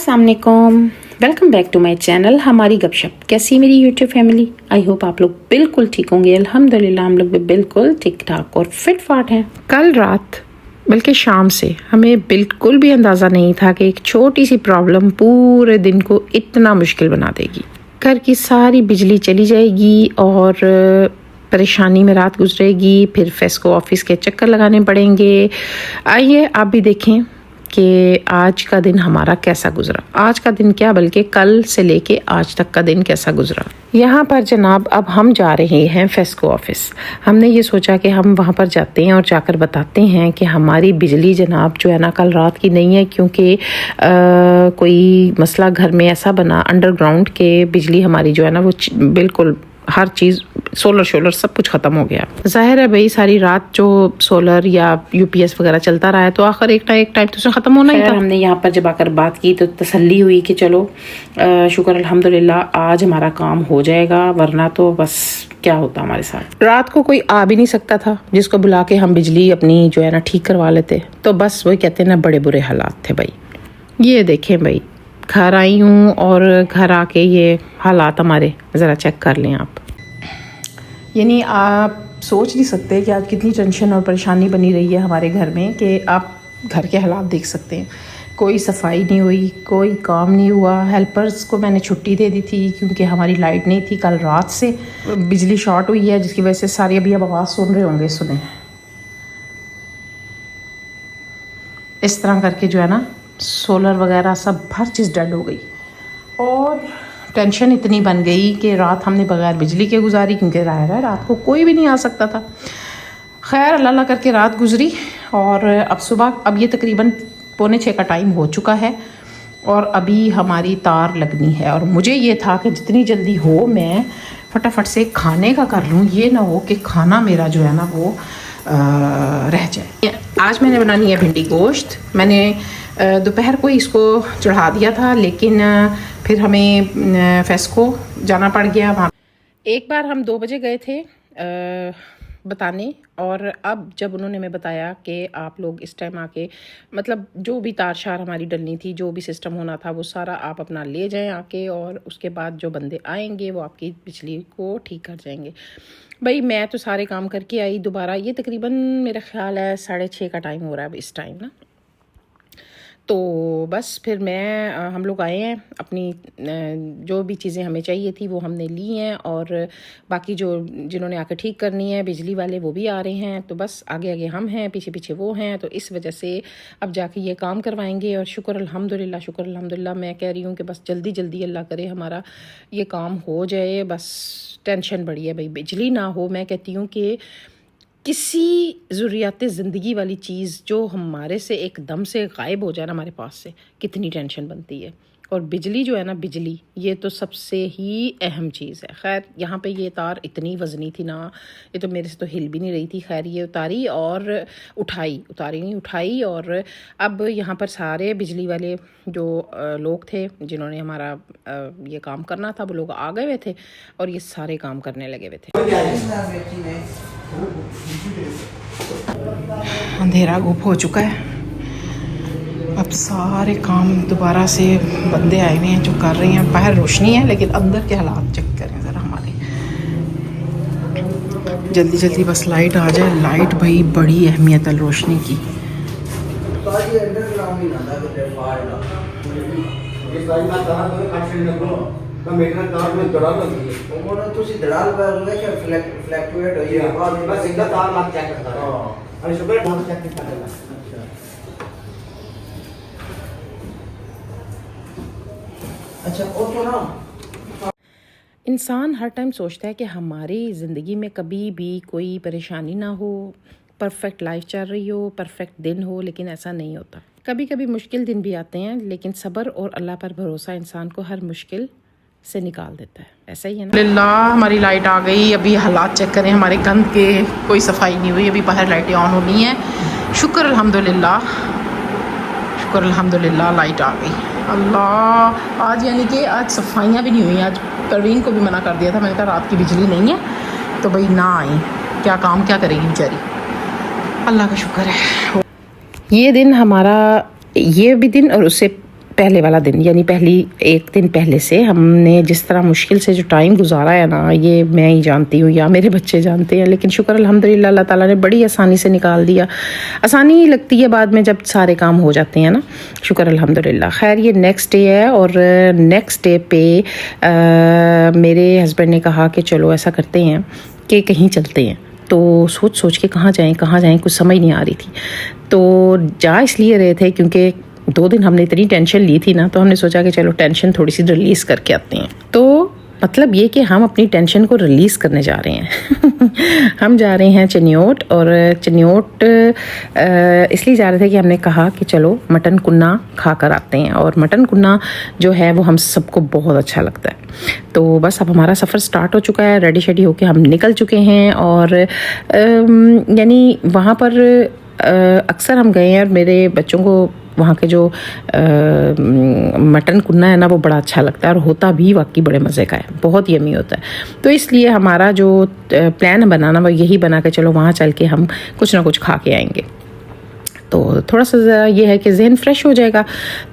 अस्सलाम वालेकुम, welcome back to my channel हमारी गपशप। कैसी मेरी यूट्यूब फैमिली? आई होप आप लोग बिल्कुल ठीक होंगे। अल्हम्दुलिल्लाह हम लोग भी बिल्कुल ठीक ठाक और फिट फाट हैं। कल रात बल्कि शाम से हमें बिल्कुल भी अंदाज़ा नहीं था कि एक छोटी सी प्रॉब्लम पूरे दिन को इतना मुश्किल बना देगी। घर की सारी बिजली चली जाएगी और परेशानी में रात गुजरेगी, फिर फेस्को ऑफिस के चक्कर लगाने पड़ेंगे। आइए आप भी देखें कि आज का दिन हमारा कैसा गुजरा। आज का दिन क्या बल्कि कल से लेके आज तक का दिन कैसा गुजरा। यहाँ पर जनाब अब हम जा रहे हैं फेस्को ऑफिस। हमने ये सोचा कि हम वहाँ पर जाते हैं और जाकर बताते हैं कि हमारी बिजली जनाब जो है ना कल रात की नहीं है, क्योंकि कोई मसला घर में ऐसा बना अंडरग्राउंड के बिजली हमारी जो है ना वो बिल्कुल हर चीज़ सोलर शोलर सब कुछ ख़त्म हो गया। जाहिर है भाई सारी रात जो सोलर या यूपीएस वगैरह चलता रहा है तो आखिर एक टाइम तो उसने ख़त्म होना ही था। हमने यहाँ पर जब आकर बात की तो तसल्ली हुई कि चलो शुक्र अल्हम्दुलिल्लाह आज हमारा काम हो जाएगा, वरना तो बस क्या होता हमारे साथ। रात को कोई आ भी नहीं सकता था जिसको बुला के हम बिजली अपनी जो है ना ठीक करवा लेते। तो बस वही कहते हैं ना, बड़े बुरे हालात थे भाई। ये देखें भाई, घर आई हूँ और घर आके ये हालात हमारे ज़रा चेक कर लें आप। यानी आप सोच नहीं सकते कि आज कितनी टेंशन और परेशानी बनी रही है हमारे घर में कि आप घर के हालात देख सकते हैं। कोई सफाई नहीं हुई, कोई काम नहीं हुआ। हेल्पर्स को मैंने छुट्टी दे दी थी क्योंकि हमारी लाइट नहीं थी। कल रात से बिजली शॉर्ट हुई है जिसकी वजह से सारी अभी अब आवाज़ सुन रहे होंगे। सुने इस तरह करके जो है ना सोलर वगैरह सब हर चीज़ डेड हो गई और टेंशन इतनी बन गई कि रात हमने बगैर बिजली के गुजारी, क्योंकि रात को कोई भी नहीं आ सकता था। खैर अल्लाह करके रात गुजरी और अब सुबह अब ये तकरीबन 5:45 का टाइम हो चुका है और अभी हमारी तार लगनी है। और मुझे ये था कि जितनी जल्दी हो मैं फटाफट से खाने का कर लूँ, ये ना हो कि खाना मेरा जो है ना वो रह जाए। आज मैंने बनानी है भिंडी गोश्त। मैंने दोपहर को इसको चढ़ा दिया था, लेकिन फिर हमें फेस्को जाना पड़ गया। वहाँ एक बार हम 2 बजे गए थे बताने, और अब जब उन्होंने हमें बताया कि आप लोग इस टाइम आके मतलब जो भी तार शार हमारी डलनी थी, जो भी सिस्टम होना था वो सारा आप अपना ले जाएं आके, और उसके बाद जो बंदे आएंगे वो आपकी बिजली को ठीक कर जाएंगे। भाई मैं तो सारे काम करके आई दोबारा। ये तकरीबन मेरा ख्याल है 6:30 का टाइम हो रहा है अब इस टाइम ना। तो बस फिर हम लोग आए हैं, अपनी जो भी चीज़ें हमें चाहिए थी वो हमने ली हैं, और बाकी जिन्होंने आकर ठीक करनी है बिजली वाले वो भी आ रहे हैं। तो बस आगे आगे हम हैं, पीछे पीछे वो हैं। तो इस वजह से अब जाके ये काम करवाएंगे और शुक्र अल्हम्दुलिल्लाह मैं कह रही हूँ कि बस जल्दी जल्दी अल्लाह करे हमारा ये काम हो जाए। बस टेंशन बड़ी है भाई, बिजली ना हो। मैं कहती हूँ कि किसी ज़रूरियात ज़िंदगी वाली चीज़ जो हमारे से एकदम से गायब हो जाए ना हमारे पास से, कितनी टेंशन बनती है। और बिजली जो है ना, बिजली ये तो सबसे ही अहम चीज़ है। खैर यहाँ पे ये तार इतनी वज़नी थी ना, ये तो मेरे से तो हिल भी नहीं रही थी। खैर ये उतारी और उठाई और अब यहाँ पर सारे बिजली वाले जो लोग थे जिन्होंने हमारा ये काम करना था वो लोग आ गए हुए थे और ये सारे काम करने लगे हुए थे। अंधेरा गुप हो चुका है, अब सारे काम दोबारा से बंदे आए हुए हैं जो कर रहे हैं। बाहर रोशनी है लेकिन अंदर के हालात चेक करें ज़रा हमारे। जल्दी जल्दी बस लाइट आ जाए। लाइट भाई बड़ी अहमियत है रोशनी की। इंसान हर टाइम सोचता है कि हमारी ज़िंदगी में कभी भी कोई परेशानी ना हो, परफेक्ट लाइफ चल रही हो, परफेक्ट दिन हो, लेकिन ऐसा नहीं होता। कभी कभी मुश्किल दिन भी आते हैं, लेकिन सब्र और अल्लाह पर भरोसा इंसान को हर मुश्किल से निकाल देता है। ऐसा ही है ना। अल्लाह हमारी लाइट आ गई। अभी हालात चेक करें हमारे कंध के, कोई सफाई नहीं हुई, अभी बाहर लाइटें ऑन होनी है। शुक्र अल्हम्दुलिल्लाह लाइट आ गई। अल्लाह आज यानी कि आज सफाइयाँ भी नहीं हुई। आज परवीन को भी मना कर दिया था, मैंने कहा रात की बिजली नहीं है तो भाई ना आई, क्या काम क्या करेगी बेचारी। अल्लाह का शुक्र है। ये दिन हमारा, ये भी दिन और उससे पहले वाला दिन, यानी एक दिन पहले से हमने जिस तरह मुश्किल से जो टाइम गुजारा है ना, ये मैं ही जानती हूँ या मेरे बच्चे जानते हैं, लेकिन शुक्र अल्हम्दुलिल्लाह अल्लाह ताला ने बड़ी आसानी से निकाल दिया। आसानी ही लगती है बाद में जब सारे काम हो जाते हैं ना, शुक्र अल्हम्दुलिल्लाह। खैर ये नेक्स्ट डे है और नेक्स्ट डे पे मेरे हस्बैंड ने कहा कि चलो ऐसा करते हैं कि कहीं चलते हैं। तो सोच के कहाँ जाएं कुछ समझ नहीं आ रही थी। तो जा इसलिए रहे थे क्योंकि 2 दिन हमने इतनी टेंशन ली थी ना, तो हमने सोचा कि चलो टेंशन थोड़ी सी रिलीज़ करके आते हैं। तो मतलब ये कि हम अपनी टेंशन को रिलीज़ करने जा रहे हैं। हम जा रहे हैं चनियोट, और चनियोट इसलिए जा रहे थे कि हमने कहा कि चलो मटन कुन्ना खा कर आते हैं, और मटन कुन्ना जो है वो हम सबको बहुत अच्छा लगता है। तो बस अब हमारा सफ़र स्टार्ट हो चुका है, रेडी शेडी होके हम निकल चुके हैं। और यानी वहाँ पर अक्सर हम गए हैं और मेरे बच्चों को वहाँ के जो मटन कुन्ना है ना वो बड़ा अच्छा लगता है, और होता भी वाकई बड़े मज़े का है, बहुत यमी होता है। तो इसलिए हमारा जो प्लान बनाना वो यही बना के चलो वहाँ चल के हम कुछ ना कुछ खा के आएंगे, तो थोड़ा सा ये है कि जहन फ्रेश हो जाएगा।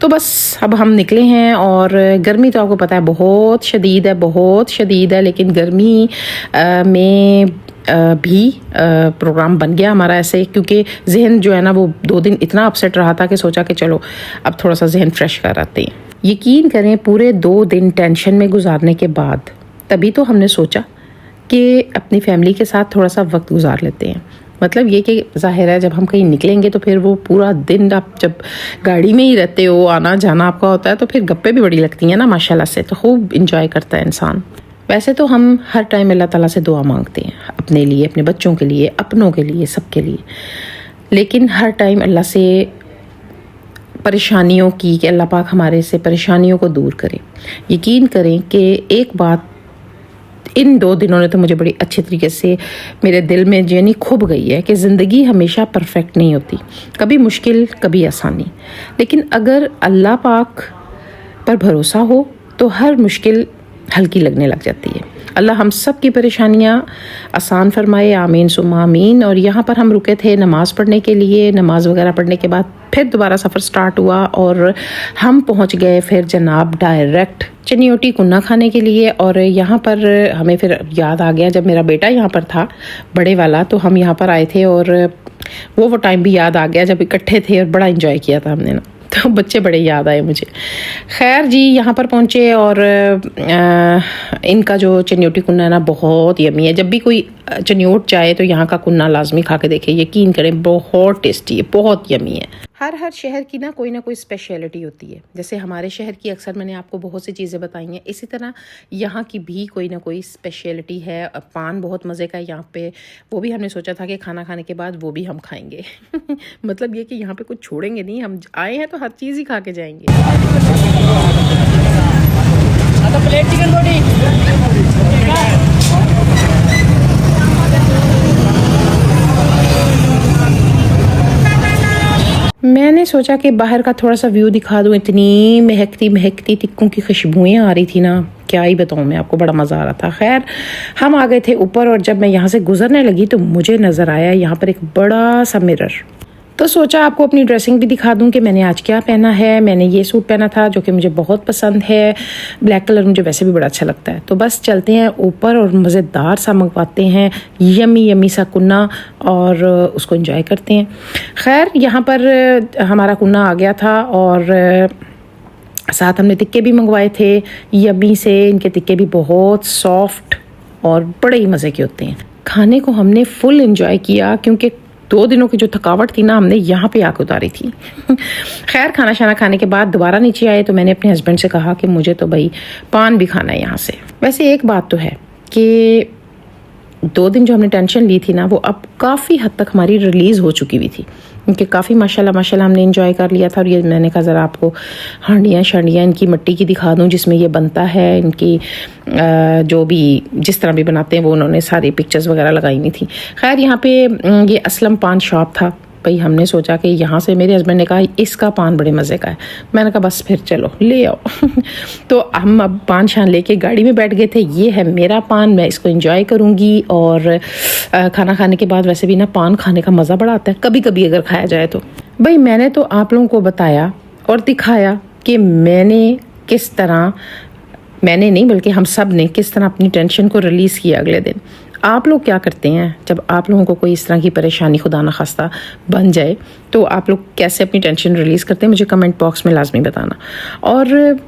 तो बस अब हम निकले हैं, और गर्मी तो आपको पता है बहुत शदीद है, लेकिन गर्मी में भी प्रोग्राम बन गया हमारा ऐसे, क्योंकि जहन जो है ना वो 2 दिन इतना अपसेट रहा था कि सोचा कि चलो अब थोड़ा सा जहन फ्रेश कर आते हैं। यकीन करें पूरे 2 दिन टेंशन में गुजारने के बाद तभी तो हमने सोचा कि अपनी फैमिली के साथ थोड़ा सा वक्त गुजार लेते हैं। मतलब ये कि जाहिर है जब हम कहीं निकलेंगे तो फिर वो पूरा दिन आप जब गाड़ी में ही रहते हो, आना जाना आपका होता है, तो फिर गप्पे भी बड़ी लगती हैं ना माशाल्लाह से, तो खूब इंजॉय करता है इंसान। वैसे तो हम हर टाइम अल्लाह ताला से दुआ मांगते हैं, अपने लिए, अपने बच्चों के लिए, अपनों के लिए, सबके लिए, लेकिन हर टाइम अल्लाह से परेशानियों की कि अल्लाह पाक हमारे से परेशानियों को दूर करे। यकीन करें कि एक बात इन 2 दिनों ने तो मुझे बड़ी अच्छे तरीके से मेरे दिल में यानी खुब गई है कि ज़िंदगी हमेशा परफेक्ट नहीं होती, कभी मुश्किल कभी आसानी, लेकिन अगर अल्लाह पाक पर भरोसा हो तो हर मुश्किल हल्की लगने लग जाती है। अल्लाह हम सब की परेशानियाँ आसान फरमाए, आमीन सुम्मा आमीन। और यहाँ पर हम रुके थे नमाज़ पढ़ने के लिए। नमाज वगैरह पढ़ने के बाद फिर दोबारा सफ़र स्टार्ट हुआ और हम पहुँच गए फिर जनाब डायरेक्ट चनियोटी कुन्ना खाने के लिए। और यहाँ पर हमें फिर याद आ गया जब मेरा बेटा यहाँ पर था बड़े वाला, तो हम यहाँ पर आए थे और वो टाइम भी याद आ गया जब इकट्ठे थे और बड़ा इंजॉय किया था हमने ना, तो बच्चे बड़े याद आए मुझे। खैर जी यहाँ पर पहुँचे और इनका जो चनियोटी कुन्ना है ना बहुत यमी है। जब भी कोई चनियोट जाए तो यहाँ का कुन्ना लाजमी खा के देखे, यकीन करें बहुत टेस्टी है, बहुत यमी है। हर शहर की ना कोई स्पेशलिटी होती है। जैसे हमारे शहर की अक्सर मैंने आपको बहुत सी चीज़ें बताई हैं, इसी तरह यहाँ की भी कोई ना कोई स्पेशलिटी है। पान बहुत मज़े का है यहाँ पे, वो भी हमने सोचा था कि खाना खाने के बाद वो भी हम खाएंगे। मतलब ये कि यहाँ पे कुछ छोड़ेंगे नहीं, हम आए हैं तो हर चीज़ ही खा के जाएंगे। प्लेट चिकन रोटी मैंने सोचा कि बाहर का थोड़ा सा व्यू दिखा दूँ। इतनी महकती टिक्कों की खुशबुएं आ रही थी ना, क्या ही बताऊँ मैं आपको, बड़ा मज़ा आ रहा था। खैर हम आ गए थे ऊपर और जब मैं यहाँ से गुजरने लगी तो मुझे नज़र आया यहाँ पर एक बड़ा सा मिरर। तो सोचा आपको अपनी ड्रेसिंग भी दिखा दूं कि मैंने आज क्या पहना है। मैंने ये सूट पहना था जो कि मुझे बहुत पसंद है, ब्लैक कलर मुझे वैसे भी बड़ा अच्छा लगता है। तो बस चलते हैं ऊपर और मज़ेदार सा मंगवाते हैं यमी सा कुन्ना और उसको एंजॉय करते हैं। खैर यहाँ पर हमारा कुन्ना आ गया था और साथ हमने टिक्के भी मंगवाए थे यमी से। इनके टिक्के भी बहुत सॉफ्ट और बड़े ही मज़े के होते हैं। खाने को हमने फुल एंजॉय किया क्योंकि 2 दिनों की जो थकावट थी ना हमने यहाँ पे आके उतारी थी। खैर खाना शाना खाने के बाद दोबारा नीचे आए तो मैंने अपने हस्बैंड से कहा कि मुझे तो भाई पान भी खाना है यहाँ से। वैसे एक बात तो है कि 2 दिन जो हमने टेंशन ली थी ना वो अब काफ़ी हद तक हमारी रिलीज़ हो चुकी हुई थी, क्योंकि काफ़ी माशाल्लाह हमने एंजॉय कर लिया था। और ये मैंने कहा ज़रा आपको हांडियाँ इनकी मिट्टी की दिखा दूँ जिसमें ये बनता है। इनकी जो भी जिस तरह भी बनाते हैं वो उन्होंने सारी पिक्चर्स वगैरह लगाई हुई थी। खैर यहाँ पे ये असलम पान शॉप था भाई। हमने सोचा कि यहाँ से, मेरे हस्बैंड ने कहा इसका पान बड़े मज़े का है। मैंने कहा बस फिर चलो ले आओ। तो हम अब पान शान लेके गाड़ी में बैठ गए थे। ये है मेरा पान, मैं इसको एंजॉय करूँगी। और खाना खाने के बाद वैसे भी ना पान खाने का मज़ा बड़ा आता है कभी कभी अगर खाया जाए तो। भाई मैंने तो आप लोगों को बताया और दिखाया कि मैंने नहीं बल्कि हम सब ने किस तरह अपनी टेंशन को रिलीज़ किया अगले दिन। आप लोग क्या करते हैं जब आप लोगों को कोई इस तरह की परेशानी खुदा न खास्ता बन जाए, तो आप लोग कैसे अपनी टेंशन रिलीज़ करते हैं मुझे कमेंट बॉक्स में लाजमी बताना।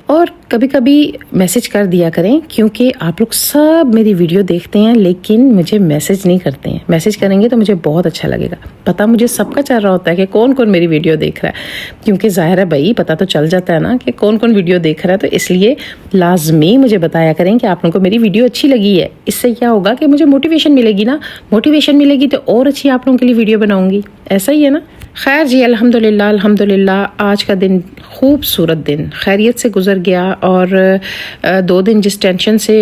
और कभी कभी मैसेज कर दिया करें, क्योंकि आप लोग सब मेरी वीडियो देखते हैं लेकिन मुझे मैसेज नहीं करते हैं। मैसेज करेंगे तो मुझे बहुत अच्छा लगेगा। पता मुझे सबका चल रहा होता है कि कौन कौन मेरी वीडियो देख रहा है, क्योंकि ज़ाहिर है भाई पता तो चल जाता है ना कि कौन कौन वीडियो देख रहा है। तो इसलिए लाजमी मुझे बताया करें कि आप लोगों को मेरी वीडियो अच्छी लगी है। इससे क्या होगा कि मुझे मोटिवेशन मिलेगी ना, मोटिवेशन मिलेगी तो और अच्छी आप लोगों के लिए वीडियो बनाऊंगी। ऐसा ही है ना। खैर जी, अल्हम्दुलिल्लाह आज का दिन खूबसूरत दिन खैरियत से गुजर गया। और 2 दिन जिस टेंशन से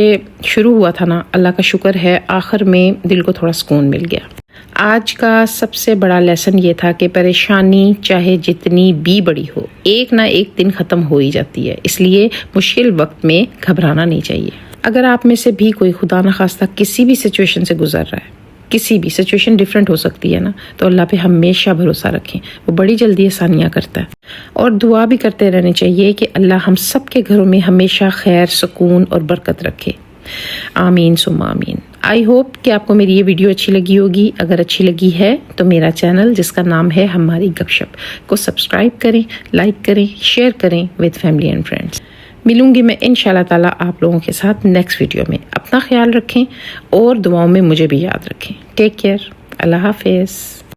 शुरू हुआ था ना, अल्लाह का शुक्र है आखिर में दिल को थोड़ा सुकून मिल गया। आज का सबसे बड़ा लेसन ये था कि परेशानी चाहे जितनी भी बड़ी हो, एक ना एक दिन ख़त्म हो ही जाती है। इसलिए मुश्किल वक्त में घबराना नहीं चाहिए। अगर आप में से भी कोई खुदा न खास्ता किसी भी सिचुएशन से गुजर रहा है, किसी भी सिचुएशन डिफरेंट हो सकती है ना, तो अल्लाह पे हमेशा भरोसा रखें, वो बड़ी जल्दी आसानियाँ करता है। और दुआ भी करते रहनी चाहिए कि अल्लाह हम सब के घरों में हमेशा खैर, सुकून और बरकत रखे। आमीन सुम्मा आमीन। आई होप कि आपको मेरी ये वीडियो अच्छी लगी होगी। अगर अच्छी लगी है तो मेरा चैनल जिसका नाम है हमारी गपशप को सब्सक्राइब करें, लाइक करें, शेयर करें विद फैमिली एंड फ्रेंड्स। मिलूंगी मैं इंशाल्लाह ताला आप लोगों के साथ नेक्स्ट वीडियो में। अपना ख्याल रखें और दुआओं में मुझे भी याद रखें। Take care. अल्लाह हाफिज़।